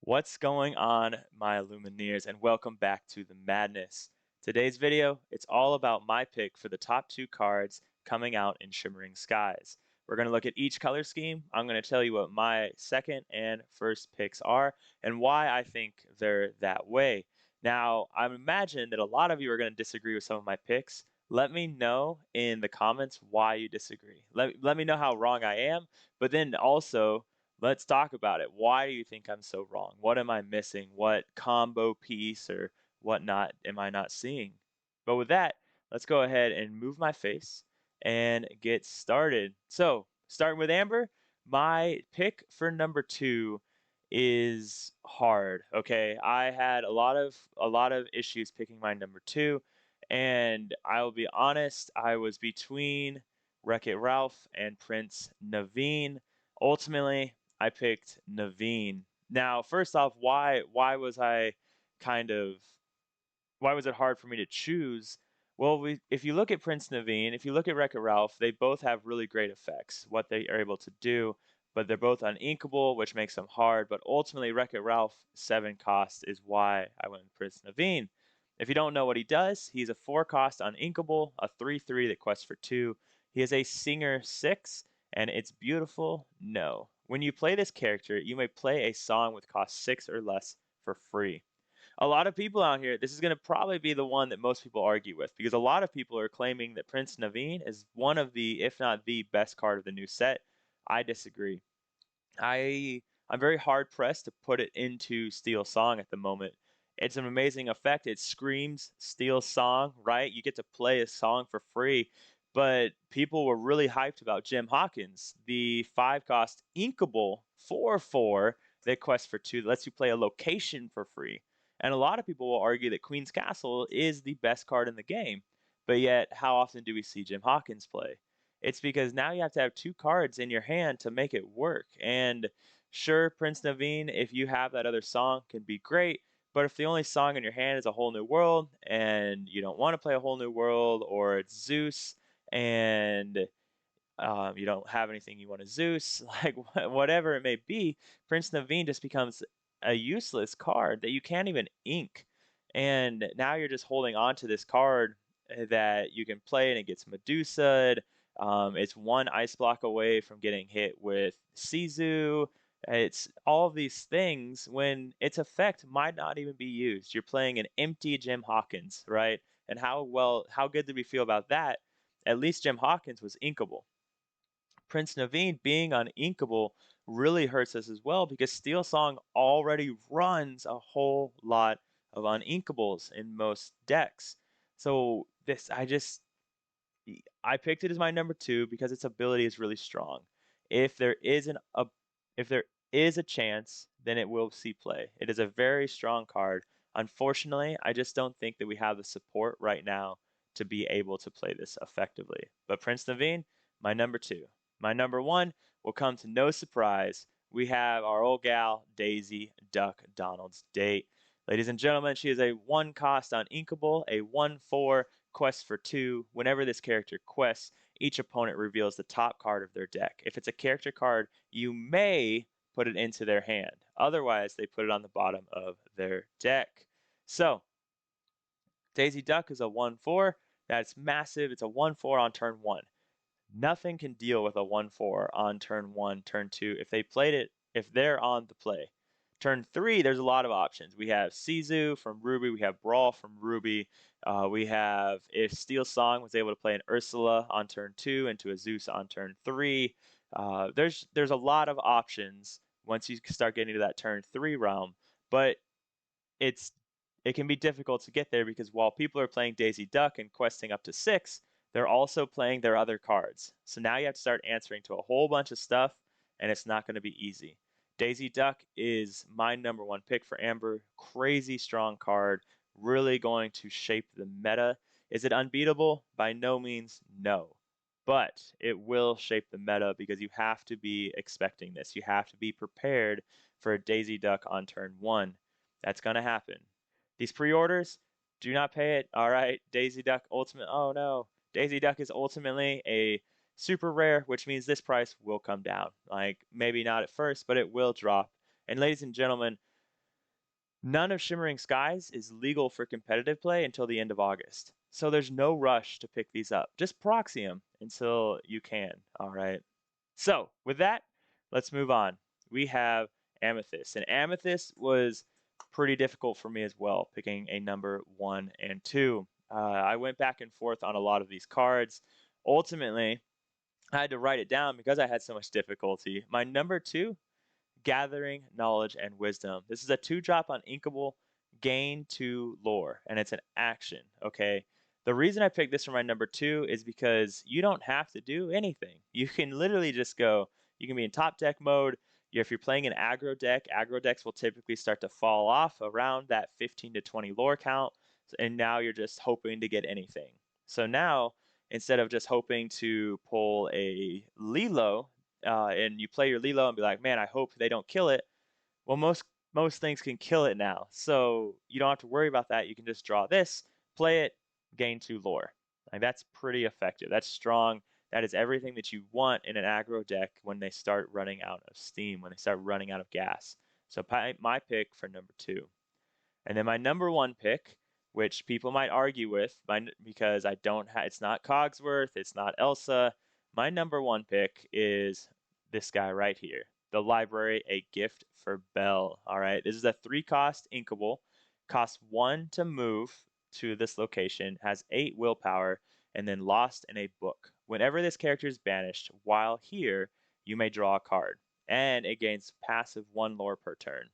What's going on, my Lumineers, and welcome back to the madness. Today's video, it's all about my pick for the top two cards coming out in Shimmering Skies. We're going to look at each color scheme. I'm going to tell you what my second and first picks are and why I think they're that way. Now, I imagine that a lot of you are going to disagree with some of my picks. Let me know in the comments why you disagree. Let me know how wrong I am, but then also let's talk about it. Why do you think I'm so wrong? What am I missing? What combo piece or whatnot am I not seeing? But with that, let's go ahead and move my face and get started. So, starting with Amber, my pick for number two is hard. Okay, I had a lot of issues picking my number two, and I'll be honest, I was between Wreck-It Ralph and Prince Naveen. Ultimately, I picked Naveen. Now, first off, why was I kind of why was it hard for me to choose? Well, if you look at Prince Naveen, if you look at Wreck-It Ralph, they both have really great effects, what they are able to do, but they're both uninkable, which makes them hard. But ultimately, Wreck-It Ralph 7 cost is why I went with Prince Naveen. If you don't know what he does, he's a 4 cost uninkable, a 3/3 that quests for 2. He is a Singer 6, and it's beautiful. No. When you play this character, you may play a song with cost 6 or less for free. A lot of people out here, this is going to probably be the one that most people argue with because a lot of people are claiming that Prince Naveen is one of the, if not the best card of the new set. I disagree. I'm very hard pressed to put it into Steel Song at the moment. It's an amazing effect. It screams Steel Song, right? You get to play a song for free. But people were really hyped about Jim Hawkins, the 5 cost inkable 4/4 that quests for 2 that lets you play a location for free. And a lot of people will argue that Queen's Castle is the best card in the game. But yet, how often do we see Jim Hawkins play? It's because now you have to have 2 cards in your hand to make it work. And sure, Prince Naveen, if you have that other song, can be great. But if the only song in your hand is A Whole New World and you don't want to play A Whole New World, or it's Zeus and you don't have anything you want to Zeus, like whatever it may be, Prince Naveen just becomes a useless card that you can't even ink. And now you're just holding on to this card that you can play and it gets Medusa. It's one ice block away from getting hit with Sizu. It's all of these things when its effect might not even be used. You're playing an empty Jim Hawkins, right? And how good did we feel about that? At least Jim Hawkins was inkable. Prince Naveen being uninkable really hurts us as well because Steel Song already runs a whole lot of uninkables in most decks. So I picked it as my number two because its ability is really strong. If there is if there is a chance, then it will see play. It is a very strong card. Unfortunately, I just don't think that we have the support right now to be able to play this effectively. But Prince Naveen, my number two. My number one will come to no surprise. We have our old gal, Daisy Duck Donald's Date. Ladies and gentlemen, she is a 1 cost uninkable, a 1/4 quest for 2. Whenever this character quests, each opponent reveals the top card of their deck. If it's a character card, you may put it into their hand. Otherwise, they put it on the bottom of their deck. So, Daisy Duck is a 1/4. That's massive. It's a 1/4 on turn 1. Nothing can deal with a 1/4 on turn 1, turn 2 if they played it, if they're on the play. Turn 3, there's a lot of options. We have Sizu from Ruby, we have Brawl from Ruby, we have if Steel Song was able to play an Ursula on turn 2 into a Zeus on turn 3. There's a lot of options once you start getting to that turn 3 realm, but it's it can be difficult to get there because while people are playing Daisy Duck and questing up to 6, they're also playing their other cards. So now you have to start answering to a whole bunch of stuff, and it's not going to be easy. Daisy Duck is my number one pick for Amber. Crazy strong card, really going to shape the meta. Is it unbeatable? By no means, no. But it will shape the meta because you have to be expecting this. You have to be prepared for a Daisy Duck on turn 1. That's going to happen. These pre-orders, do not pay it. All right, Daisy Duck Ultimate. Oh no, Daisy Duck is ultimately a super rare, which means this price will come down. Like maybe not at first, but it will drop. And ladies and gentlemen, None of Shimmering Skies is legal for competitive play until the end of August. So there's no rush to pick these up. Just proxy them until you can. All right. So with that, let's move on. We have Amethyst. And Amethyst was pretty difficult for me as well, picking a number 1 and 2. I went back and forth on a lot of these cards. Ultimately, I had to write it down because I had so much difficulty. My number 2, Gathering Knowledge and Wisdom. This is a 2-drop on Inkable, gain 2 lore, and it's an action, okay? The reason I picked this for my number 2 is because you don't have to do anything. You can literally just go, you can be in top deck mode. If you're playing an aggro decks will typically start to fall off around that 15 to 20 lore count, and now you're just hoping to get anything. So now, instead of just hoping to pull a Lilo, and you play your Lilo and be like, man, I hope they don't kill it. Well, most things can kill it now, so you don't have to worry about that. You can just draw this, play it, gain 2 lore. Like that's pretty effective. That's strong. That is everything that you want in an aggro deck when they start running out of steam, when they start running out of gas. So my pick for number 2. And then my number 1 pick, which people might argue with, because I don't have, it's not Cogsworth, it's not Elsa. My number 1 pick is this guy right here, the Library, A Gift for Belle. All right, this is a 3-cost inkable, costs 1 to move to this location, has 8 willpower, and then lost in a book. Whenever this character is banished, while here, you may draw a card, and it gains passive 1 lore per turn.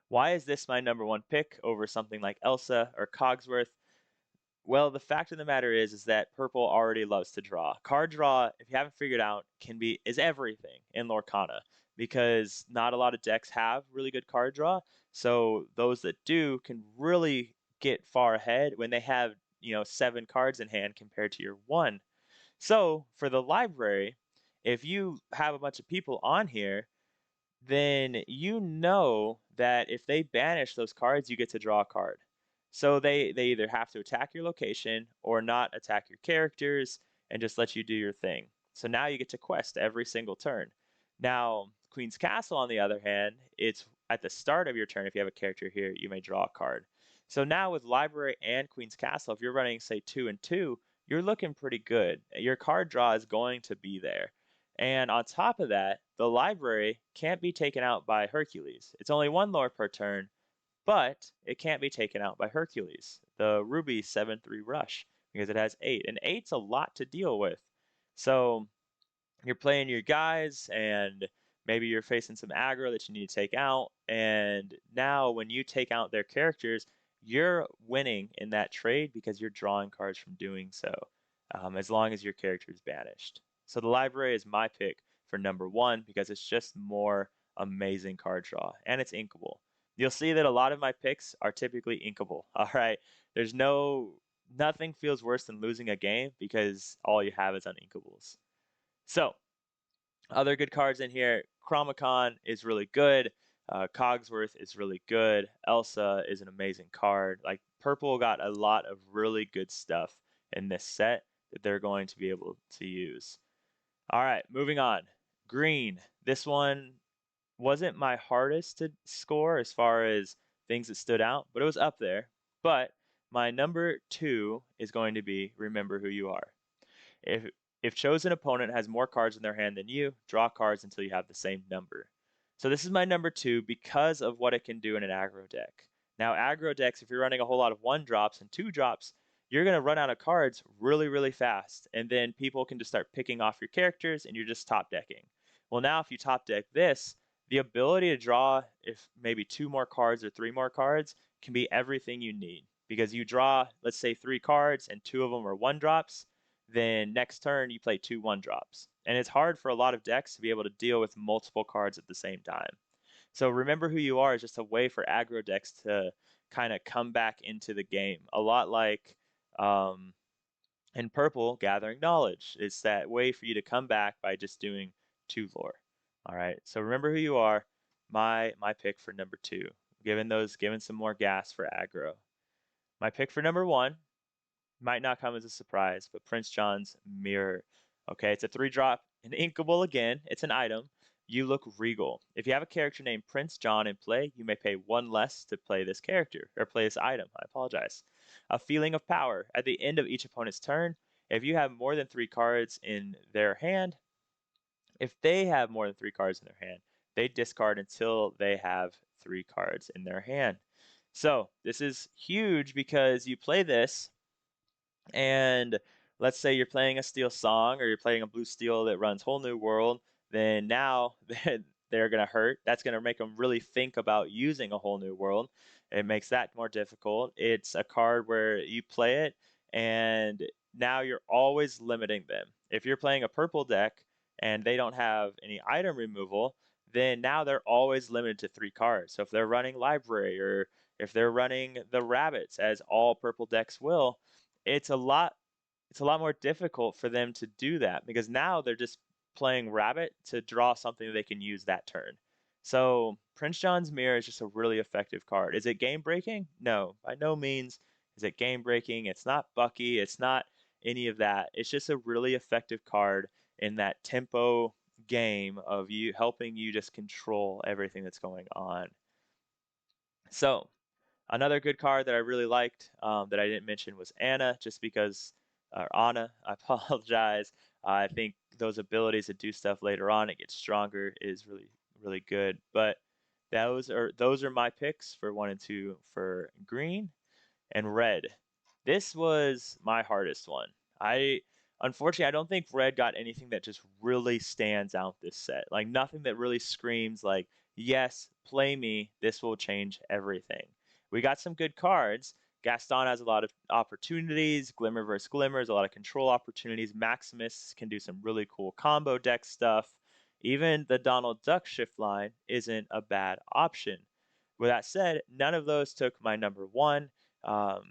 Why is this my number 1 pick over something like Elsa or Cogsworth? Well, the fact of the matter is that purple already loves to draw. Card draw, if you haven't figured out, is everything in Lorcana because not a lot of decks have really good card draw. So those that do can really get far ahead when they have, 7 cards in hand compared to your 1. So for the library, if you have a bunch of people on here, then you know that if they banish those cards, you get to draw a card. So they either have to attack your location or not attack your characters and just let you do your thing. So now you get to quest every single turn. Now, Queen's Castle, on the other hand, it's at the start of your turn. If you have a character here, you may draw a card. So now with Library and Queen's Castle, if you're running, say, 2 and 2, you're looking pretty good. Your card draw is going to be there. And on top of that, the library can't be taken out by Hercules. It's only 1 lore per turn, but it can't be taken out by Hercules, the Ruby 7/3 rush, because it has 8. And 8's a lot to deal with. So you're playing your guys, and maybe you're facing some aggro that you need to take out. And now, when you take out their characters, you're winning in that trade because you're drawing cards from doing so, as long as your character is banished. So the library is my pick for number 1 because it's just more amazing card draw and it's inkable. You'll see that a lot of my picks are typically inkable. All right, there's nothing feels worse than losing a game because all you have is uninkables. So, other good cards in here. Chromacon is really good. Cogsworth is really good. Elsa is an amazing card. Like, purple got a lot of really good stuff in this set that they're going to be able to use. All right, moving on. Green. This one wasn't my hardest to score as far as things that stood out, but it was up there. But my number 2 is going to be Remember Who You Are. If if chosen opponent has more cards in their hand than you, draw cards until you have the same number. So this is my number 2 because of what it can do in an aggro deck. Now aggro decks, if you're running a whole lot of 1-drops and 2-drops, you're going to run out of cards really, really fast. And then people can just start picking off your characters and you're just top decking. Well, now if you top deck this, the ability to draw if maybe 2 more cards or 3 more cards can be everything you need. Because you draw, let's say, 3 cards and 2 of them are 1-drops, then next turn you play 2 1-drops. And it's hard for a lot of decks to be able to deal with multiple cards at the same time. So Remember Who You Are is just a way for aggro decks to kind of come back into the game. A lot like in purple, Gathering Knowledge. It's that way for you to come back by just doing 2 lore. All right, so Remember Who You Are, my pick for number 2. Given some more gas for aggro. My pick for number 1 might not come as a surprise, but Prince John's Mirror. Okay, it's a 3-drop, an inkable again. It's an item, You look regal. If you have a character named Prince John in play, you may pay one less to play this character, or play this item. I apologize. A feeling of power. At the end of each opponent's turn, if you have more than 3 cards in their hand, if they have more than 3 cards in their hand, they discard until they have 3 cards in their hand. So this is huge because you play this, and let's say you're playing a steel song or you're playing a blue steel that runs whole new world, then now they're going to hurt. That's going to make them really think about using a whole new world. It makes that more difficult. It's a card where you play it and now you're always limiting them. If you're playing a purple deck and they don't have any item removal, then now they're always limited to 3 cards. So if they're running library, or if they're running the rabbits, as all purple decks will, it's a lot it's a lot more difficult for them to do that, because now they're just playing rabbit to draw something they can use that turn. So Prince John's Mirror is just a really effective card. Is it game breaking? No, by no means is it game breaking. It's not Bucky. It's not any of that. It's just a really effective card in that tempo game of you helping you just control everything that's going on. So another good card that I really liked, that I didn't mention, was Anna, just because, or Anna, I apologize. I think those abilities to do stuff later on, it gets stronger, is really, really good. But those are my picks for 1 and 2 for green and red. This was my hardest one. I Unfortunately, I don't think red got anything that just really stands out this set. Like nothing that really screams like, yes, play me, this will change everything. We got some good cards. Gaston has a lot of opportunities, Glimmer versus Glimmers, a lot of control opportunities. Maximus can do some really cool combo deck stuff. Even the Donald Duck shift line isn't a bad option. With that said, none of those took my number one. Um,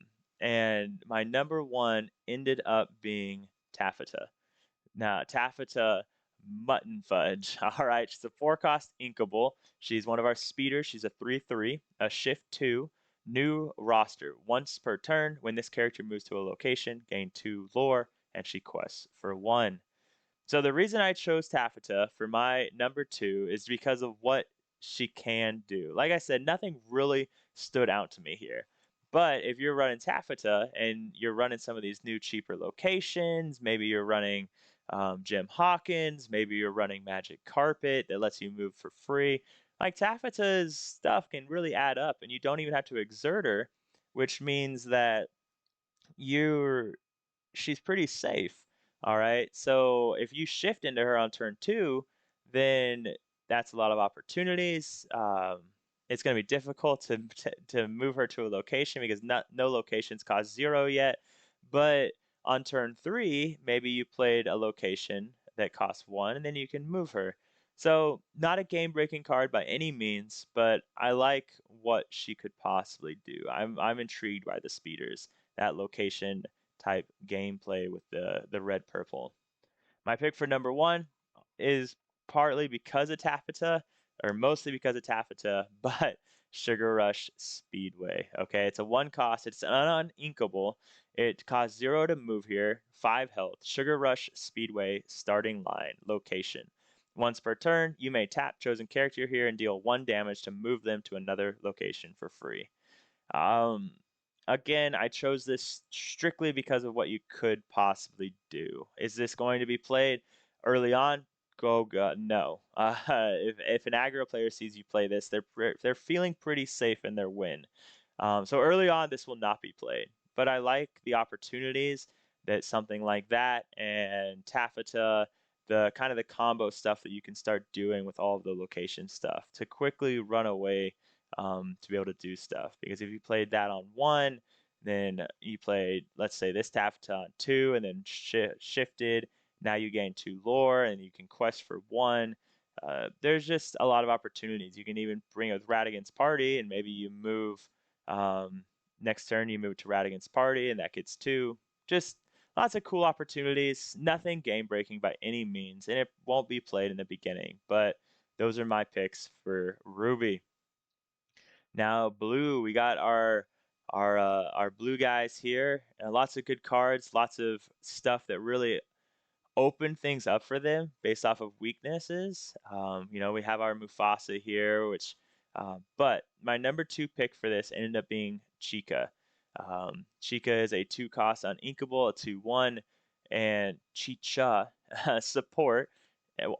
and my number one ended up being Taffeta. Now, Taffeta Mutton Fudge. All right, she's a 4-cost inkable. She's one of our speeders. She's a 3/3, a shift 2, new roster. Once per turn, when this character moves to a location, gain 2 lore, and she quests for 1. So the reason I chose Taffeta for my number 2 is because of what she can do. Like I said, nothing really stood out to me here. But if you're running Taffeta and you're running some of these new cheaper locations, maybe you're running Jim Hawkins, maybe you're running Magic Carpet that lets you move for free. Like Taffeta's stuff can really add up, and you don't even have to exert her, which means that you're she's pretty safe. All right. So if you shift into her on turn 2, then that's a lot of opportunities. It's going to be difficult to move her to a location because no locations cost 0 yet. But on turn 3, maybe you played a location that costs 1, and then you can move her. So not a game-breaking card by any means, but I like what she could possibly do. I'm intrigued by the speeders, that location type gameplay with the red purple. My pick for number one is partly because of Taffeta, or mostly because of Taffeta, but Sugar Rush Speedway. Okay, it's a 1 cost. It's an uninkable. It costs 0 to move here, 5 health. Sugar Rush Speedway starting line location. Once per turn, you may tap chosen character here and deal 1 damage to move them to another location for free. Um, Again, I chose this strictly because of what you could possibly do. Is this going to be played early on? Go, go no. If an aggro player sees you play this, they're feeling pretty safe in their win. So early on, this will not be played. But I like the opportunities that something like that and Taffeta, the kind of the combo stuff that you can start doing with all of the location stuff to quickly run away, to be able to do stuff. Because if you played that on 1, then you played, let's say, this Taffeta on 2, and then shifted. Now you gain 2 lore, and you can quest for 1. There's just a lot of opportunities. You can even bring a Radigan's Party, and maybe you move, um, next turn you move to Radigan's Party, and that gets 2. Just lots of cool opportunities. Nothing game breaking by any means, and it won't be played in the beginning. But those are my picks for Ruby. Now blue, we got our blue guys here. Lots of good cards, lots of stuff that really open things up for them based off of weaknesses. We have our Mufasa here, but my number two pick for this ended up being Chica. Chica is a 2 cost uninkable, a 2/1, and Chicha support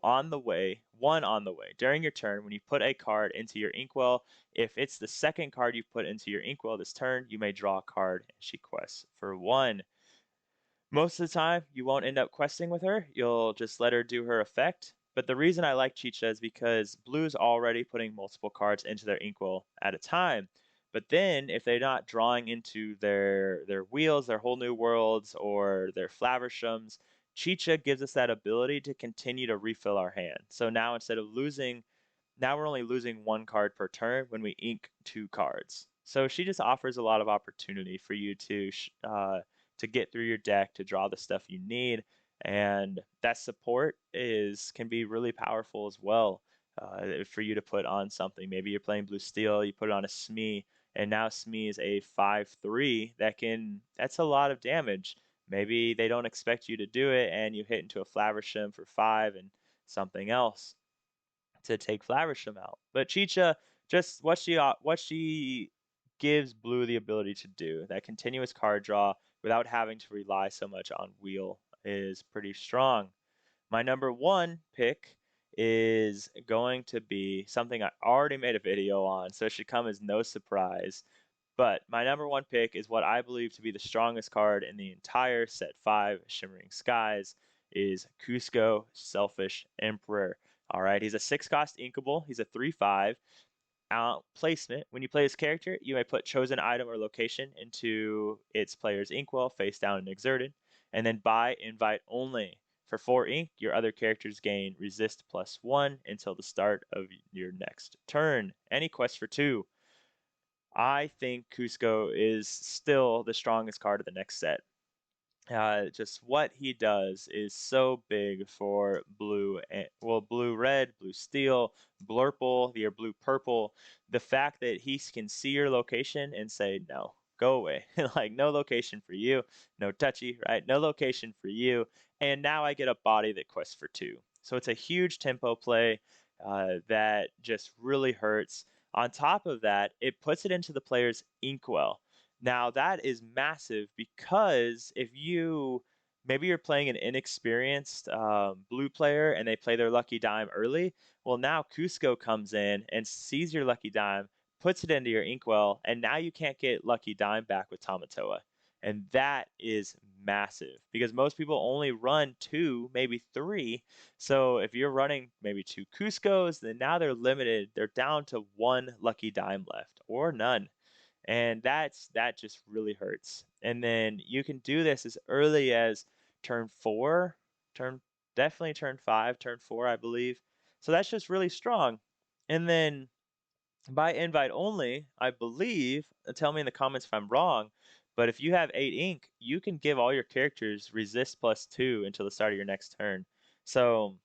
on the way, one on the way. During your turn, when you put a card into your inkwell, if it's the second card you've put into your inkwell this turn, you may draw a card, and she quests for 1. Most of the time, you won't end up questing with her. You'll just let her do her effect. But the reason I like Chicha is because blue's already putting multiple cards into their inkwell at a time. But then, if they're not drawing into their wheels, their whole new worlds, or their flavershams, Chicha gives us that ability to continue to refill our hand. So now instead of losing now we're only losing 1 card per turn when we ink 2 cards. So she just offers a lot of opportunity for you to get through your deck, to draw the stuff you need, and that support is can be really powerful as well. For you to put on something. Maybe you're playing blue steel, you put it on a Smee, and now Smee is a 5/3 that's a lot of damage. Maybe they don't expect you to do it, and you hit into a Flaversham for 5 and something else to take Flaversham out. But Chicha, just what she gives Blue the ability to do, that continuous card draw without having to rely so much on wheel, is pretty strong. My number one pick is going to be something I already made a video on, so it should come as no surprise. But my number one pick is what I believe to be the strongest card in the entire set 5, Shimmering Skies, is Cusco Selfish Emperor. All right, he's a 6 cost inkable. He's a 3/5 placement. When you play this character, you may put chosen item or location into its player's inkwell, face down and exerted, and then by invite only. For 4 ink, your other characters gain resist +1 until the start of your next turn. Any quest for 2. I think Cusco is still the strongest card of the next set. Just what he does is so big for blue, blue red, blue steel, blurple, or blue purple. The fact that he can see your location and say no, go away, like no location for you, no touchy, right? No location for you, and now I get a body that quests for 2. So it's a huge tempo play that just really hurts. On top of that, it puts it into the player's inkwell. Now that is massive because if maybe you're playing an inexperienced blue player and they play their lucky dime early, well now Cusco comes in and sees your lucky dime, puts it into your inkwell, and now you can't get lucky dime back with Tamatoa. And that is massive because most people only run 2, maybe 3. So if you're running maybe 2 Cuscos, then now they're limited. They're down to 1 lucky dime left or none, and that just really hurts. And then you can do this as early as turn 4, turn definitely turn 5, turn 4, I believe. So that's just really strong. And then by invite only, I believe, tell me in the comments if I'm wrong, but if you have 8 ink, you can give all your characters resist +2 until the start of your next turn. So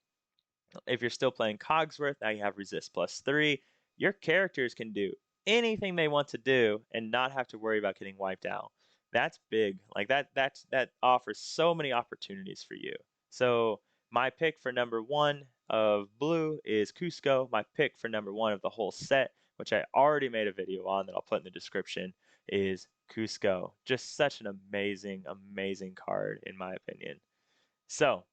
if you're still playing Cogsworth, now you have resist +3. Your characters can do anything they want to do and not have to worry about getting wiped out. That's big. Like that offers so many opportunities for you. So my pick for number 1 of blue is Cusco. My pick for number 1 of the whole set, which I already made a video on that I'll put in the description, is Cusco. Just such an amazing, amazing card in my opinion. So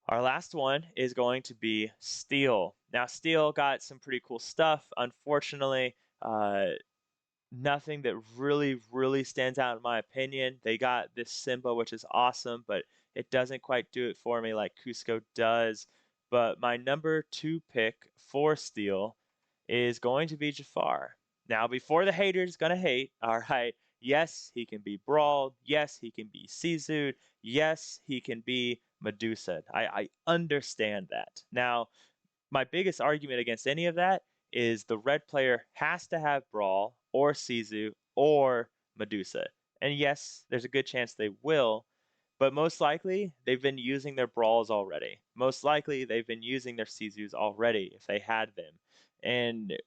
our last one is going to be Steel. Now, Steel got some pretty cool stuff. Unfortunately, nothing that really, really stands out in my opinion. They got this Simba, which is awesome, but it doesn't quite do it for me like Cusco does. But my number 2 pick for Steel is going to be Jafar. Now, before the haters gonna hate, all right, yes, he can be Brawled. Yes, he can be Sizu'd. Yes, he can be Medusa. I understand that. Now, my biggest argument against any of that is the red player has to have Brawl or Sizu or Medusa. And yes, there's a good chance they will, but most likely they've been using their Brawls already. Most likely they've been using their Sizus already if they had them. And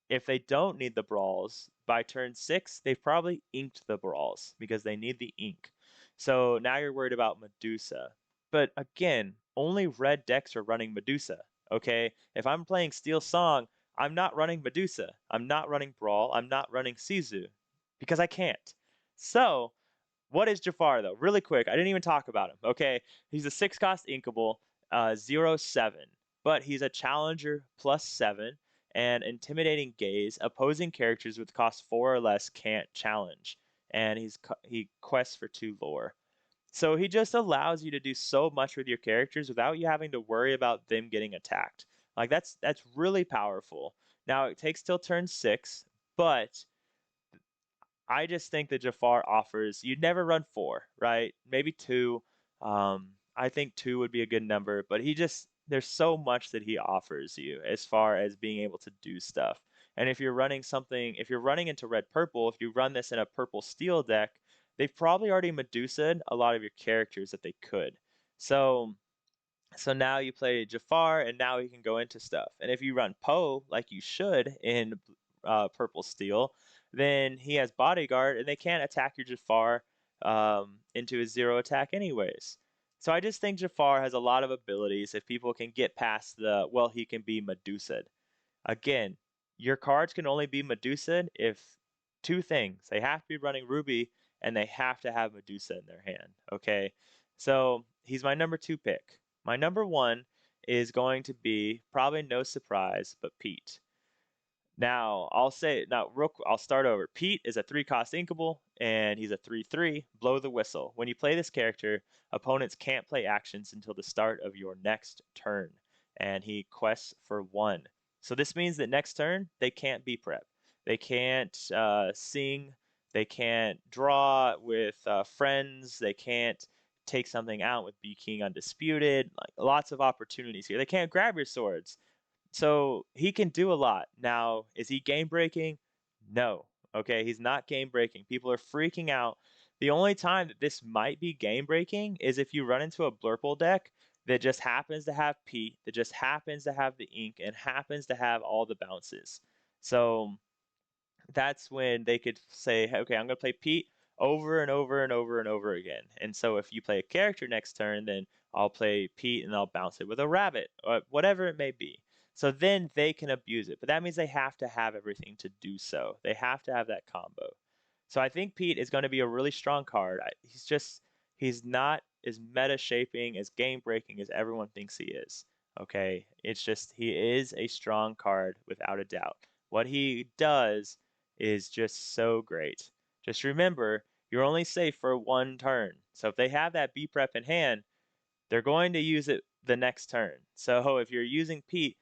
if they don't need the Brawls, by turn 6, they've probably inked the Brawls because they need the ink. So now you're worried about Medusa. But again, only red decks are running Medusa, okay? If I'm playing Steel Song, I'm not running Medusa. I'm not running Brawl. I'm not running Sizu because I can't. So, what is Jafar though? Really quick, I didn't even talk about him. Okay, he's a 6 cost inkable, 0/7, but he's a challenger +7 and intimidating gaze. Opposing characters with cost 4 or less can't challenge, and he quests for 2 lore. So he just allows you to do so much with your characters without you having to worry about them getting attacked. Like that's really powerful. Now it takes till turn 6, but I just think that Jafar offers you'd never run 4, right? Maybe 2. I think 2 would be a good number, but he just there's so much that he offers you as far as being able to do stuff. And if you're running into red purple, if you run this in a purple steel deck, they've probably already Medusa'd a lot of your characters that they could. So now you play Jafar, and now he can go into stuff. And if you run Poe like you should in purple steel, then he has bodyguard, and they can't attack your Jafar into his 0 attack anyways. So I just think Jafar has a lot of abilities if people can get past the well, he can be Medusa. Again, your cards can only be Medusa if two things. They have to be running Ruby and they have to have Medusa in their hand. Okay. So he's my number 2 pick. My number 1 is going to be probably no surprise, but Pete. I'll start over. Pete is a 3 cost inkable, and he's a 3/3. Blow the whistle. When you play this character, opponents can't play actions until the start of your next turn, and he quests for 1. So this means that next turn they can't be prep, they can't sing, they can't draw with friends, they can't take something out with Be King Undisputed. Like lots of opportunities here. They can't grab your swords. So he can do a lot. Now, is he game breaking? No. Okay, he's not game breaking. People are freaking out. The only time that this might be game breaking is if you run into a Blurple deck that just happens to have Pete, that just happens to have the ink, and happens to have all the bounces. So that's when they could say, okay, I'm going to play Pete over and over and over and over again. And so if you play a character next turn, then I'll play Pete and I'll bounce it with a rabbit or whatever it may be. So then they can abuse it. But that means they have to have everything to do so. They have to have that combo. So I think Pete is going to be a really strong card. He's not as meta shaping, as game breaking as everyone thinks he is. Okay. It's just, he is a strong card without a doubt. What he does is just so great. Just remember, you're only safe for 1 turn. So if they have that B prep in hand, they're going to use it the next turn. So if you're using Pete,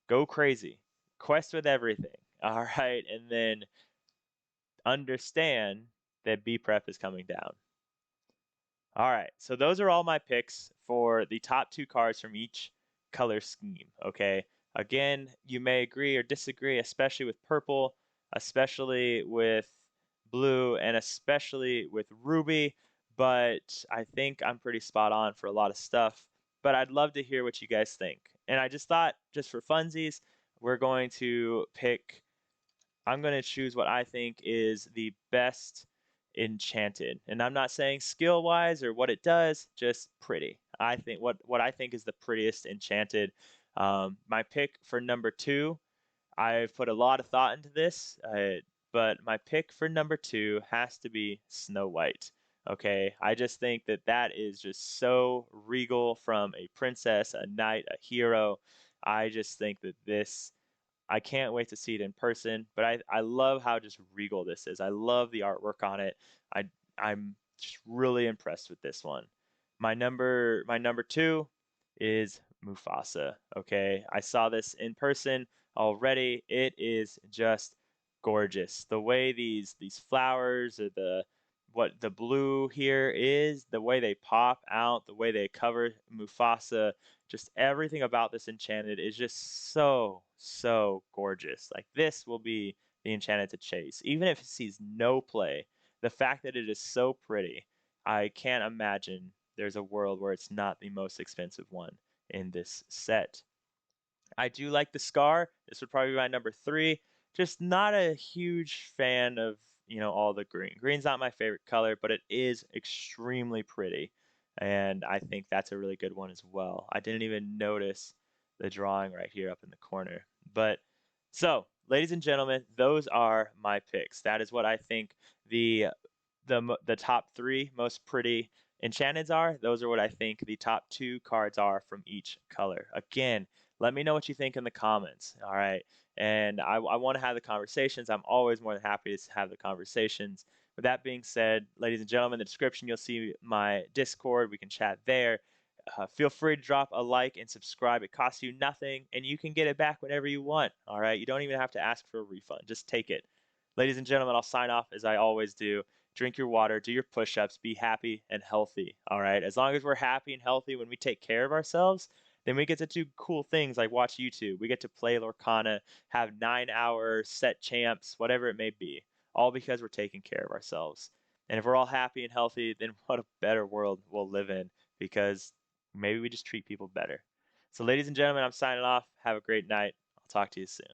go crazy. Quest with everything. All right. And then understand that B prep is coming down. All right, so those are all my picks for the top 2 cards from each color scheme, okay? Again, you may agree or disagree, especially with purple, especially with blue, and especially with ruby, but I think I'm pretty spot on for a lot of stuff. But I'd love to hear what you guys think. And I just thought, just for funsies, we're going to pick I'm going to choose what I think is the best enchanted. And I'm not saying skill wise or what it does, just pretty. I think what I think is the prettiest enchanted. My pick for number 2, I've put a lot of thought into this, but my pick for number 2 has to be Snow White. Okay, I just think that that is just so regal from a princess, a knight, a hero. I just think that this I can't wait to see it in person, but I love how just regal this is. I love the artwork on it. I I'm just really impressed with this one. My number 2 is Mufasa. Okay, I saw this in person already. It is just gorgeous. The way these flowers or what the blue here is, the way they pop out, the way they cover Mufasa, just everything about this enchanted is just so gorgeous. Like this will be the enchanted to chase. Even if it sees no play, the fact that it is so pretty, I can't imagine there's a world where it's not the most expensive one in this set. I do like the Scar. This would probably be my number 3. Just not a huge fan of, all the green. Green's not my favorite color, but it is extremely pretty. and I think that's a really good one as well. I didn't even notice the drawing right here up in the corner. But so, ladies and gentlemen, those are my picks. That is what I think the the top 3 most pretty enchanteds are. Those are what I think the top 2 cards are from each color. Again, let me know what you think in the comments, all right? And I wanna have the conversations. I'm always more than happy to have the conversations. With that being said, ladies and gentlemen, in the description, you'll see my Discord. We can chat there. Feel free to drop a like and subscribe. It costs you nothing, and you can get it back whenever you want, all right? You don't even have to ask for a refund. Just take it. Ladies and gentlemen, I'll sign off as I always do. Drink your water, do your push ups, be happy and healthy. All right. As long as we're happy and healthy when we take care of ourselves, then we get to do cool things like watch YouTube. We get to play Lorcana, have 9 hour set champs, whatever it may be, all because we're taking care of ourselves. And if we're all happy and healthy, then what a better world we'll live in because maybe we just treat people better. So, ladies and gentlemen, I'm signing off. Have a great night. I'll talk to you soon.